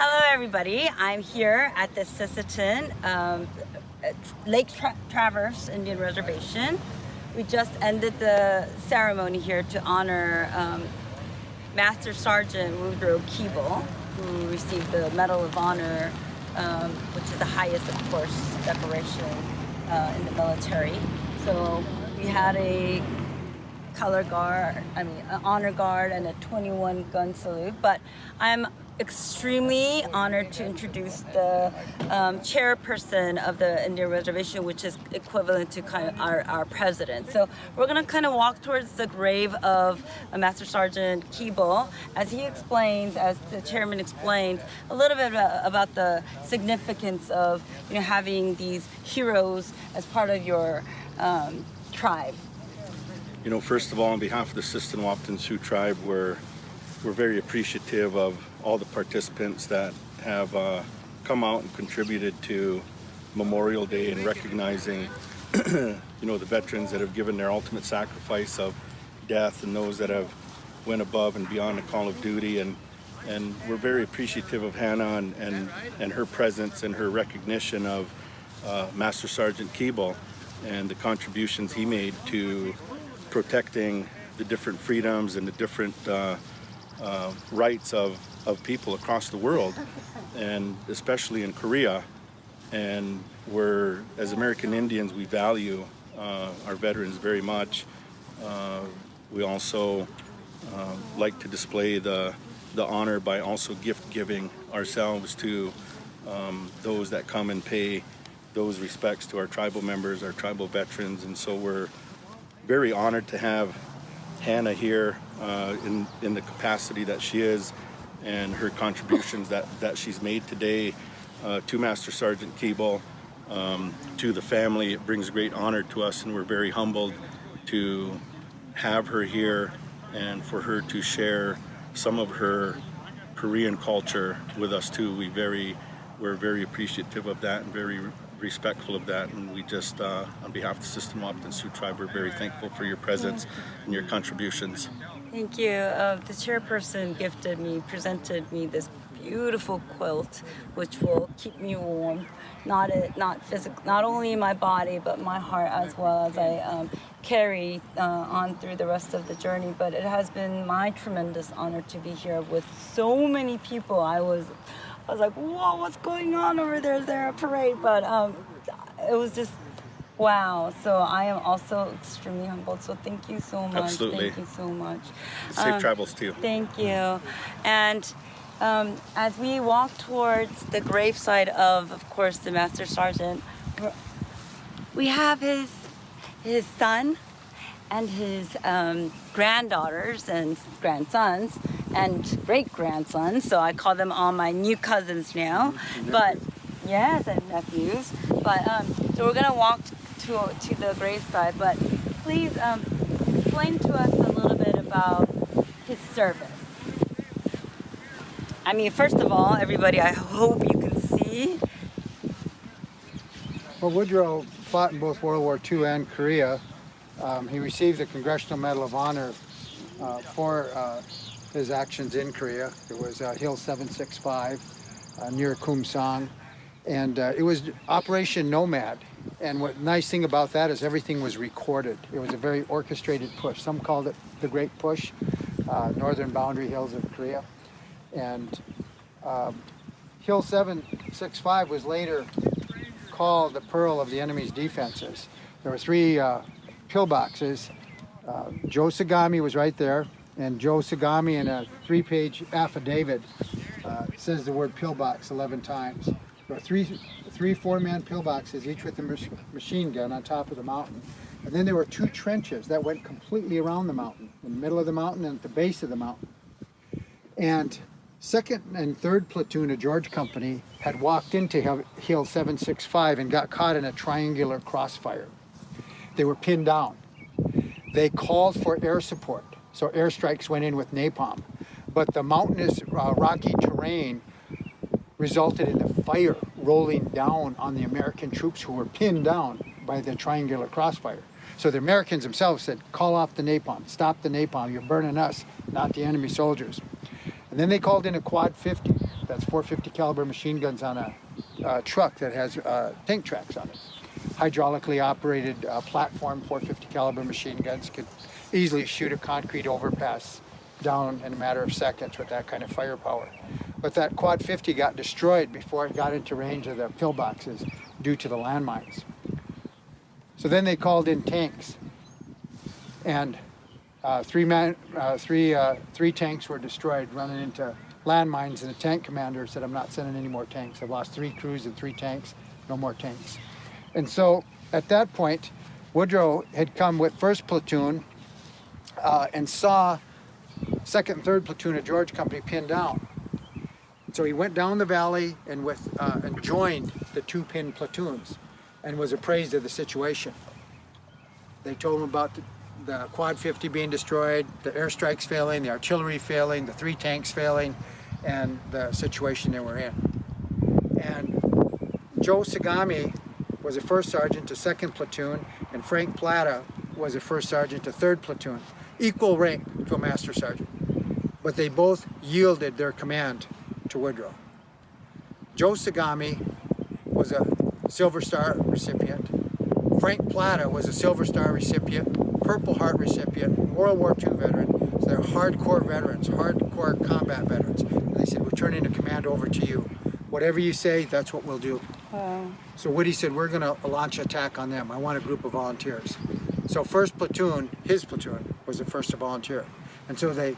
Hello everybody, I'm here at the SISSETON Lake Traverse Indian Reservation. We just ended the ceremony here to honor Master Sergeant Woodrow Keeble, who received the Medal of Honor, which is the highest, of course, decoration in the military. So we had a color guard, an honor guard, and a 21 gun salute. But I'm extremely honored to introduce the chairperson of the Indian Reservation, which is equivalent to kind of our president. So we're gonna kind of walk towards the grave of Master Sergeant Keeble as he explains, as the chairman explains, a little bit about the significance of having these heroes as part of your tribe. First of all, on behalf of the SISSETON Sioux tribe, we're very appreciative of all the participants that have come out and contributed to Memorial Day and recognizing the veterans that have given their ultimate sacrifice of death and those that have went above and beyond the call of duty. And we're very appreciative of Hannah and her presence and her recognition of Master Sergeant Keeble and the contributions he made to protecting the different freedoms and the different rights of people across the world, and especially in Korea. And as American Indians, we value our veterans very much. We also like to display the honor by also gift giving ourselves to those that come and pay those respects to our tribal members, our tribal veterans. And so we're very honored to have Hannah here in the capacity that she is, and her contributions that she's made today to Master Sergeant Keeble, to the family. It brings great honor to us, and we're very humbled to have her here and for her to share some of her Korean culture with us too. We're very appreciative of that and very respectful of that, and we just, on behalf of the SISSETON Sioux tribe, we're very thankful for your presence and your contributions. Thank you. The chairperson presented me this beautiful quilt, which will keep me warm, not only in my body, but my heart as well, as I carry on through the rest of the journey. But it has been my tremendous honor to be here with so many people. I was like, whoa, what's going on over there? Is there a parade? But it was just, wow. So I am also extremely humbled. So thank you so much. Absolutely. Thank you so much. Safe travels to you. Thank you. And as we walk towards the graveside of course, the Master Sergeant, we have his son and his granddaughters and grandsons and great-grandsons, so I call them all my new cousins now. But yes, and nephews. But so we're gonna walk to the graveside. But please explain to us a little bit about his service. I mean, first of all, everybody, I hope you can see. Well, Woodrow fought in both World War II and Korea. He received the Congressional Medal of Honor for his actions in Korea. It was Hill 765 near Kumsang, and it was Operation Nomad. And what nice thing about that is everything was recorded. It was a very orchestrated push. Some called it the Great Push, northern boundary hills of Korea. And Hill 765 was later called the Pearl of the enemy's defenses. There were three pillboxes. Joe Sagami was right there, and Joe Sagami in a 3-page affidavit says the word pillbox 11 times. There were three 4-man pillboxes, each with a machine gun on top of the mountain. And then there were 2 trenches that went completely around the mountain, in the middle of the mountain and at the base of the mountain. And 2nd and 3rd Platoon of George Company had walked into Hill 765 and got caught in a triangular crossfire. They were pinned down. They called for air support, so airstrikes went in with napalm. But the mountainous rocky terrain resulted in the fire rolling down on the American troops who were pinned down by the triangular crossfire. So the Americans themselves said, call off the napalm, stop the napalm, you're burning us, not the enemy soldiers. And then they called in a Quad 50. That's 450 caliber machine guns on a truck that has tank tracks on it. Hydraulically operated platform 450 caliber machine guns could easily shoot a concrete overpass down in a matter of seconds with that kind of firepower. But that quad 50 got destroyed before it got into range of the pillboxes due to the landmines. So then they called in tanks, and three tanks were destroyed running into landmines, and the tank commander said, "I'm not sending any more tanks. I've lost 3 crews and 3 tanks, no more tanks." And so at that point, Woodrow had come with 1st Platoon and saw 2nd and 3rd Platoon of George Company pinned down. So he went down the valley and joined the 2 pinned platoons and was appraised of the situation. They told him about the quad 50 being destroyed, the airstrikes failing, the artillery failing, the 3 tanks failing, and the situation they were in. And Joe Sagami was a 1st Sergeant to 2nd Platoon, and Frank Plata was a 1st Sergeant to 3rd Platoon, equal rank to a Master Sergeant. But they both yielded their command to Woodrow. Joe Sagami was a Silver Star recipient. Frank Plata was a Silver Star recipient, Purple Heart recipient, World War II veteran. So they're hardcore veterans, hardcore combat veterans. And they said, "We're turning the command over to you. Whatever you say, that's what we'll do." Wow. So Woody said, "We're going to launch an attack on them. I want a group of volunteers." So 1st Platoon, his platoon, was the first to volunteer. And so they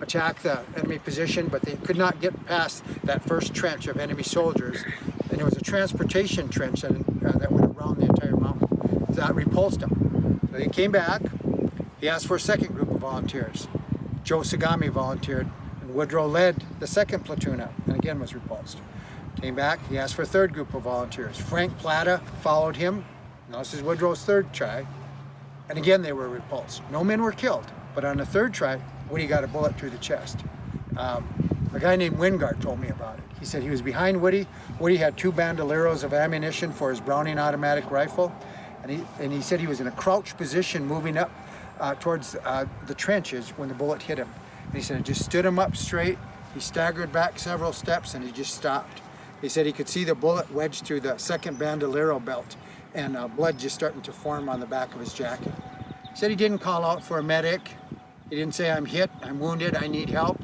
attacked the enemy position, but they could not get past that first trench of enemy soldiers. And it was a transportation trench that went around the entire mountain. That repulsed them. So they came back. He asked for a 2nd group of volunteers. Joe Sagami volunteered, and Woodrow led the 2nd Platoon up, and again was repulsed. Came back, he asked for a 3rd group of volunteers. Frank Plata followed him. Now this is Woodrow's 3rd try, and again they were repulsed. No men were killed, but on the 3rd try, Woody got a bullet through the chest. A guy named Wingard told me about it. He said he was behind Woody. Woody had 2 bandoleros of ammunition for his Browning automatic rifle, and he said he was in a crouch position moving up towards the trenches when the bullet hit him. And he said it just stood him up straight. He staggered back several steps and he just stopped. He said he could see the bullet wedged through the 2nd bandolero belt and blood just starting to form on the back of his jacket. He said he didn't call out for a medic. He didn't say, "I'm hit, I'm wounded, I need help.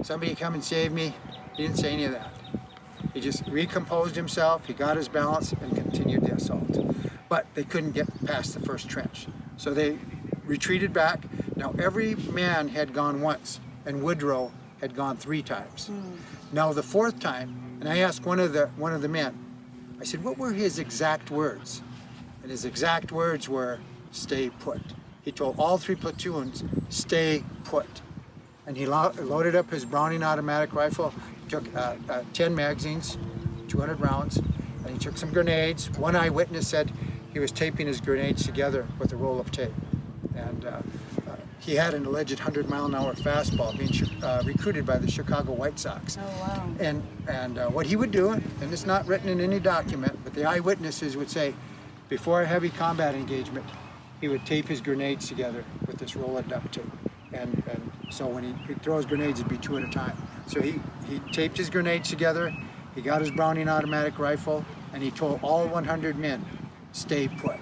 Somebody come and save me." He didn't say any of that. He just recomposed himself, he got his balance and continued the assault. But they couldn't get past the first trench. So they retreated back. Now every man had gone once and Woodrow had gone 3 times. Now the 4th time, and I asked one of the men, I said, "What were his exact words?" And his exact words were, "Stay put." He told all 3 platoons, "Stay put." And he loaded up his Browning automatic rifle, took 10 magazines, 200 rounds, and he took some grenades. One eyewitness said he was taping his grenades together with a roll of tape. And he had an alleged 100-mile-an-hour fastball being recruited by the Chicago White Sox. Oh, wow. And what he would do, and it's not written in any document, but the eyewitnesses would say, before a heavy combat engagement, he would tape his grenades together with this roll of duct tape. And so when he'd throw his grenades, it'd be 2 at a time. So he taped his grenades together, he got his Browning automatic rifle, and he told all 100 men, "Stay put."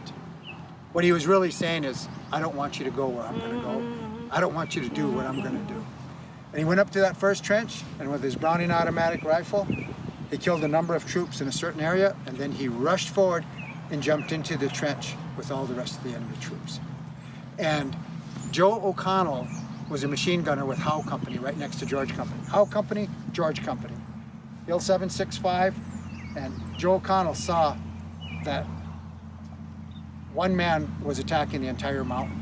What he was really saying is, I don't want you to go where I'm going to go. I don't want you to do what I'm going to do. And he went up to that first trench, and with his Browning automatic rifle, he killed a number of troops in a certain area, and then he rushed forward and jumped into the trench with all the rest of the enemy troops. And Joe O'Connell was a machine gunner with Howe Company right next to George Company. Howe Company, George Company. Hill 765, and Joe O'Connell saw that one man was attacking the entire mountain.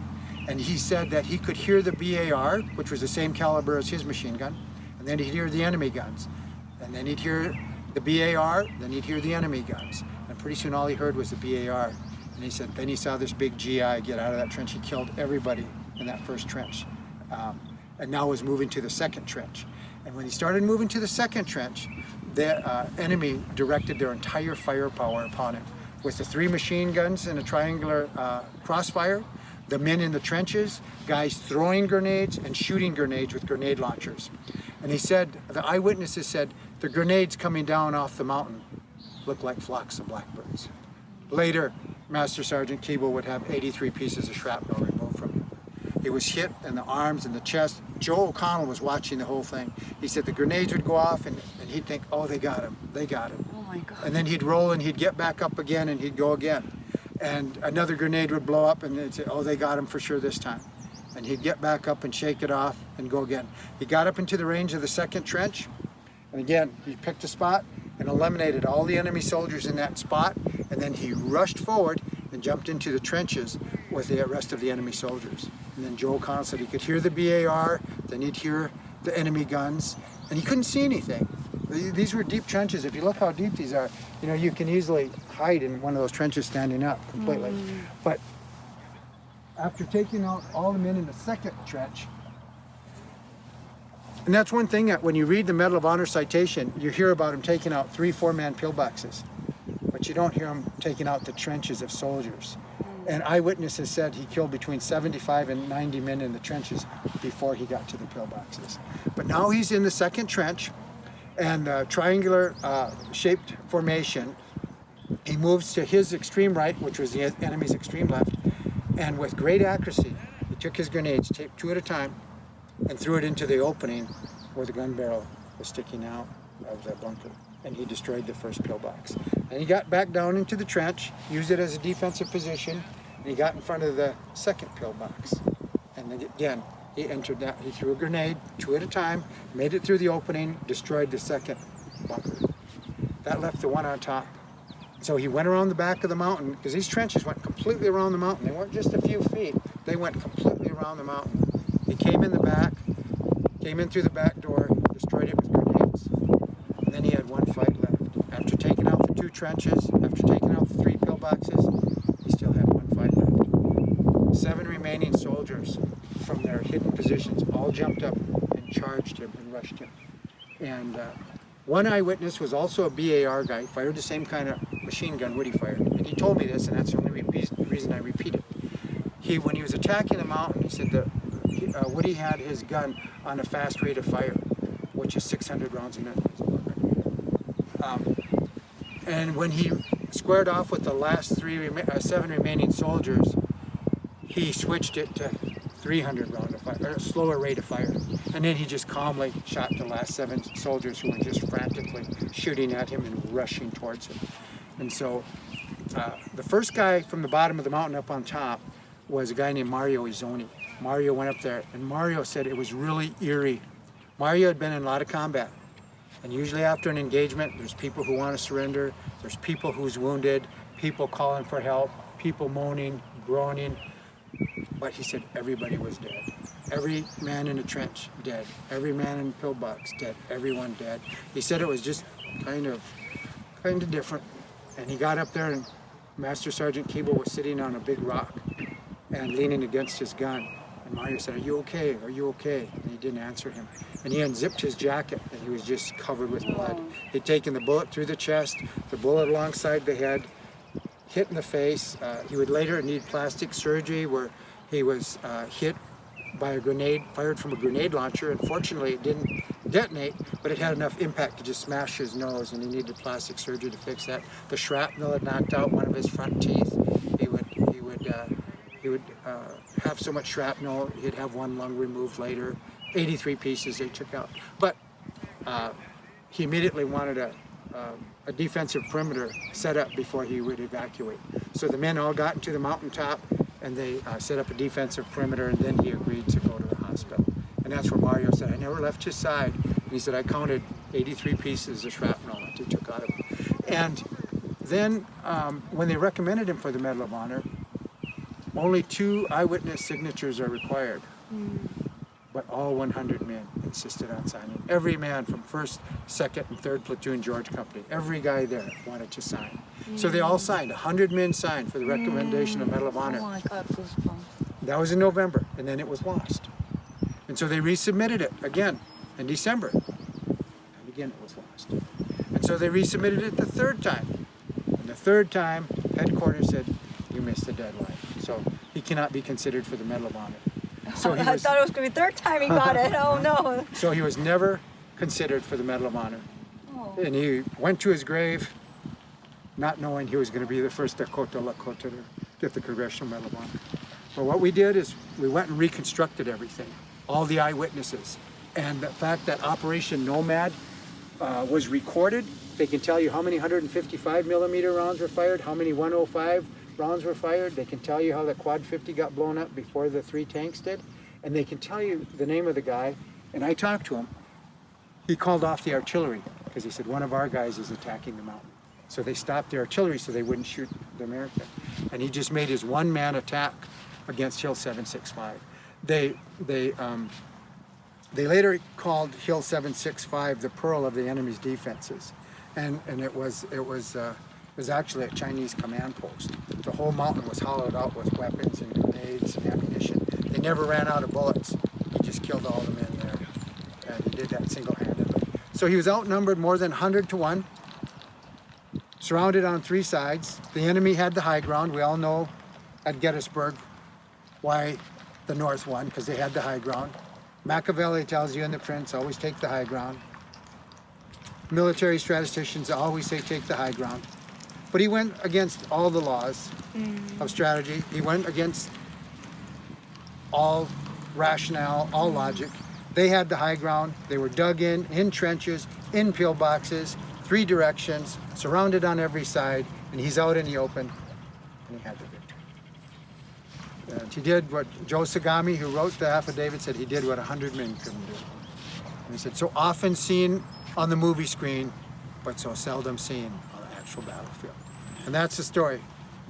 And he said that he could hear the BAR, which was the same caliber as his machine gun, and then he'd hear the enemy guns. And then he'd hear the BAR, then he'd hear the enemy guns. And pretty soon all he heard was the BAR. And he said, then he saw this big GI get out of that trench. He killed everybody in that first trench. And now was moving to the 2nd trench. And when he started moving to the 2nd trench, the enemy directed their entire firepower upon him with the 3 machine guns in a triangular crossfire, the men in the trenches, guys throwing grenades and shooting grenades with grenade launchers. And he said, the eyewitnesses said, the grenades coming down off the mountain looked like flocks of blackbirds. Later, Master Sergeant Keeble would have 83 pieces of shrapnel removed from him. He was hit in the arms and the chest. Joe O'Connell was watching the whole thing. He said the grenades would go off and he'd think, oh, they got him, they got him. Oh my God. And then he'd roll and he'd get back up again and he'd go again. And another grenade would blow up and they'd say, oh, they got him for sure this time. And he'd get back up and shake it off and go again. He got up into the range of the second trench, and again, he picked a spot and eliminated all the enemy soldiers in that spot, and then he rushed forward and jumped into the trenches with the rest of the enemy soldiers. And then Joe O'Connell said he could hear the BAR, then he'd hear the enemy guns, and he couldn't see anything. These were deep trenches. If you look how deep these are, you know, you can easily hide in one of those trenches standing up completely. But after taking out all the men in the second trench, and that's one thing that when you read the Medal of Honor citation, you hear about him taking out 3 4-man pillboxes, but you don't hear him taking out the trenches of soldiers. And eyewitnesses said he killed between 75 and 90 men in the trenches before he got to the pillboxes. But now he's in the second trench, and triangular shaped formation. He moves to his extreme right, which was the enemy's extreme left, and with great accuracy, he took his grenades, taped 2 at a time, and threw it into the opening where the gun barrel was sticking out of the bunker. And he destroyed the first pillbox. And he got back down into the trench, used it as a defensive position, and he got in front of the second pillbox. And then again, he entered that, he threw a grenade, 2 at a time, made it through the opening, destroyed the second bunker. That left the one on top. So he went around the back of the mountain, because these trenches went completely around the mountain. They weren't just a few feet, they went completely around the mountain. He came in the back, came in through the back door, destroyed it with grenades. And then he had one fight left. After taking out the 2 trenches, after taking out the 3 pillboxes, he still had one fight left. 7 remaining soldiers from their hidden positions all jumped up and charged him and rushed him. And one eyewitness was also a BAR guy, fired the same kind of machine gun Woody fired. And he told me this, and that's the only reason I repeat it. When he was attacking the mountain, he said that Woody had his gun on a fast rate of fire, which is 600 rounds a minute. And when he squared off with the last 7 remaining soldiers, he switched it to 300 round of fire, or a slower rate of fire. And then he just calmly shot the last 7 soldiers who were just frantically shooting at him and rushing towards him. And so the first guy from the bottom of the mountain up on top was a guy named Mario Izzoni. Mario went up there, and Mario said it was really eerie. Mario had been in a lot of combat, and usually after an engagement, there's people who want to surrender, there's people who's wounded, people calling for help, people moaning, groaning, but he said everybody was dead. Every man in the trench dead, every man in the pillbox dead, everyone dead. He said it was just kind of different, and he got up there, and Master Sergeant Keeble was sitting on a big rock and leaning against his gun. And Mario said, "Are you okay? Are you okay?" And he didn't answer him. And he unzipped his jacket, and he was just covered with blood. He'd taken the bullet through the chest, the bullet alongside the head, hit in the face. He would later need plastic surgery where he was hit by a grenade, fired from a grenade launcher. Unfortunately, it didn't detonate, but it had enough impact to just smash his nose, and he needed plastic surgery to fix that. The shrapnel had knocked out one of his front teeth. He would have so much shrapnel, he'd have one lung removed later. 83 pieces they took out. But he immediately wanted a defensive perimeter set up before he would evacuate. So the men all got into the mountaintop, and they set up a defensive perimeter, and then he agreed to go to the hospital. And that's where Mario said, "I never left his side." And he said, "I counted 83 pieces of shrapnel that they took out of him." And then when they recommended him for the Medal of Honor, only 2 eyewitness signatures are required, but all 100 men insisted on signing. Every man from 1st, 2nd, and 3rd Platoon George Company, every guy there wanted to sign. So they all signed. 100 men signed for the recommendation of Medal of Honor. Oh my God, goosebumps. That was in November, and then it was lost. And so they resubmitted it again in December, and again it was lost. And so they resubmitted it the 3rd time. And the 3rd time, headquarters said, "You missed the deadline." So he cannot be considered for the Medal of Honor. So he I was, thought it was going to be third time he got it. Oh no. so he was never considered for the Medal of Honor. Oh. And he went to his grave not knowing he was going to be the first Dakota Lakota to get the Congressional Medal of Honor. But what we did is we went and reconstructed everything, all the eyewitnesses. And the fact that Operation Nomad was recorded, they can tell you how many 155 millimeter rounds were fired, how many 105 rounds were fired. They can tell you how the Quad 50 got blown up before the 3 tanks did. And they can tell you the name of the guy. And I talked to him. He called off the artillery because he said one of our guys is attacking the mountain. So they stopped the artillery so they wouldn't shoot the American. And he just made his one-man attack against Hill 765. They later called Hill 765 the pearl of the enemy's defenses, and it was actually a Chinese command post. The whole mountain was hollowed out with weapons and grenades and ammunition. They never ran out of bullets. He just killed all the men there, and he did that single-handedly. So he was outnumbered more than 100 to 1, surrounded on 3 sides. The enemy had the high ground. We all know at Gettysburg why the North won, because they had the high ground. Machiavelli tells you in The Prince, always take the high ground. Military statisticians always say take the high ground. But he went against all the laws of strategy. He went against all rationale, all logic. They had the high ground. They were dug in trenches, in pillboxes, 3 directions, surrounded on every side, and he's out in the open, and he had the victory. And he did what Joe Sagami, who wrote the affidavit, said he did what 100 men couldn't do. And he said, so often seen on the movie screen, but so seldom seen on the actual battlefield. And that's the story,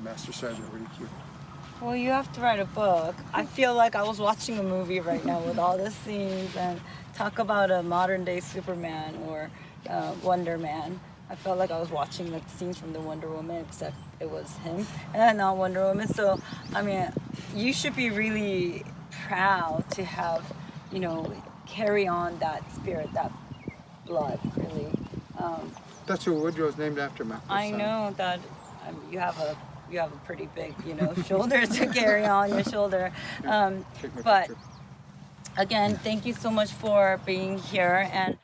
Master Sergeant Rudy Q. Well, you have to write a book. I feel like I was watching a movie right now with all the scenes, and talk about a modern day Superman or Wonder Man. I felt like I was watching the scenes from the Wonder Woman, except it was him and not Wonder Woman. So, I mean, you should be really proud to have, you know, carry on that spirit, that blood, really. That's who Woodrow's named after, Matt. I know that you have a pretty big, you know, shoulder to carry on your shoulder. But again, thank you so much for being here. And